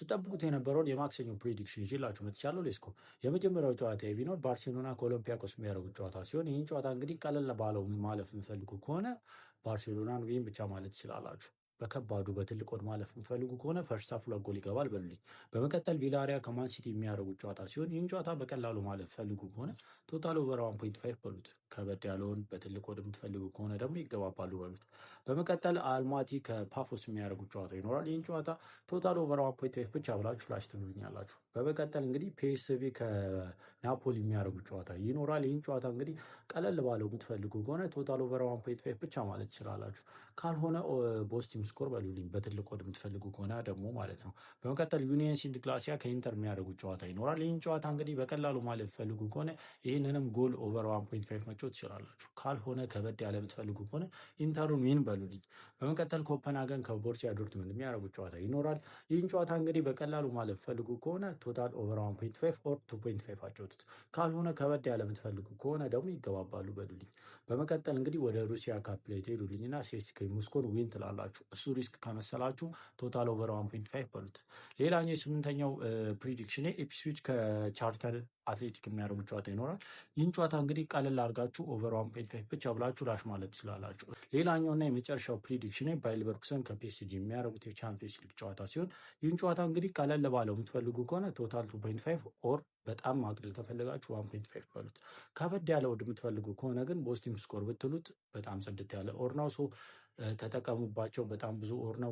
ስጠብቁት የነበረውን የማክሰኞ ፕሪዲክሽን ይዤላችሁ መጥቻለሁ። ሌስኮ የመጀመሪያው ጨዋታ ቢኖር ባርሴሎና ከኦሎምፒያኮስ የሚያደርጉት ጨዋታ ሲሆን ይህን ጨዋታ እንግዲህ ቀለል ባለው ማለፍ የምፈልጉ ከሆነ ባርሴሎናን ወይም ብቻ ማለት ትችላላችሁ። በከባዱ በትልቅ ወድ ማለፍ የምፈልጉ ከሆነ ፈርስት ሃፍ 2 ጎል ይገባል በሉልኝ። በመቀጠል ቪላሪያ ከማን ሲቲ የሚያደርጉት ጨዋታ ሲሆን ይህን ጨዋታ በቀላሉ ማለፍ ፈልጉ ከሆነ ቶታል ኦቨር 1.5 በሉት። ከበድ ያለውን በትልቅ ወድ የምትፈልጉ ከሆነ ደግሞ ይገባባሉ በሉት። በመቀጠል አልማቲ ከፓፎስ የሚያደርጉት ጨዋታ ይኖራል። ይህን ጨዋታ ቶታል ኦቨር 1.5 ብቻ ብላችሁ ላሽ ትሉኛላችሁ። በመቀጠል እንግዲህ ፒኤስቪ ከናፖሊ የሚያደርጉት ጨዋታ ይኖራል። ይህን ጨዋታ እንግዲህ ቀለል ባለው የምትፈልጉ ከሆነ ቶታል ኦቨር 1.5 ብቻ ማለት ትችላላችሁ። ካልሆነ ቦስቲም ስኮር በሉልኝ በትልቅ ወድ የምትፈልጉ ከሆነ ደግሞ ማለት ነው። በመቀጠል ዩኒየን ሲንት ግላሲያ ከኢንተር የሚያደርጉት ጨዋታ ይኖራል። ይህን ጨዋታ እንግዲህ በቀላሉ ማለት የምትፈልጉ ከሆነ ይህንንም ጎል ኦቨር 1.5 መጫወት ትችላላችሁ። ካልሆነ ከበድ ያለ የምትፈልጉ ከሆነ ኢንተሩን ዊን በሉልኝ። በመቀጠል ኮፐንሃገን ከቦርሲያ ዶርትመንድ የሚያደርጉት ጨዋታ ይኖራል። ይህን ጨዋታ እንግዲህ በቀላሉ ማለት የምትፈልጉ ከሆነ ቶታል ኦቨር 1.5 ኦር 2.5 አጫውቱት። ካልሆነ ከበድ ያለ የምትፈልጉ ከሆነ ደግሞ ይገባባሉ በሉልኝ። በመቀጠል እንግዲህ ወደ ሩሲያ ካፕ ላይ ትሄዱልኝና ሴስካ ሞስኮን ዊን ትላላችሁ። እሱ ሪስክ ከመሰላችሁ ቶታል ኦቨር 1.5 በሉት። ሌላኛው የስምንተኛው ፕሪዲክሽን ኢፕስዊች ከቻርተር አትሌቲክ የሚያደርጉት ጨዋታ ይኖራል። ይህን ጨዋታ እንግዲህ ቀለል አድርጋችሁ ኦቨር 1.5 ብቻ ብላችሁ ላሽ ማለት ትችላላችሁ። ሌላኛውና የመጨረሻው ፕሪዲክሽን ባየር ሌቨርኩሰን ከፒኤስጂ የሚያደርጉት የቻምፒየንስ ሊግ ጨዋታ ሲሆን ይህን ጨዋታ እንግዲህ ቀለል ባለው የምትፈልጉ ከሆነ ቶታል 2.5 ኦር በጣም ማቅለል ከፈለጋችሁ 1.5 በሉት። ከበድ ያለ ወድ የምትፈልጉ ከሆነ ግን ቦስቲም ስኮር ብትሉት በጣም ጽድት ያለ ኦር ነው። ተጠቀሙባቸው። በጣም ብዙ ኦር ነው።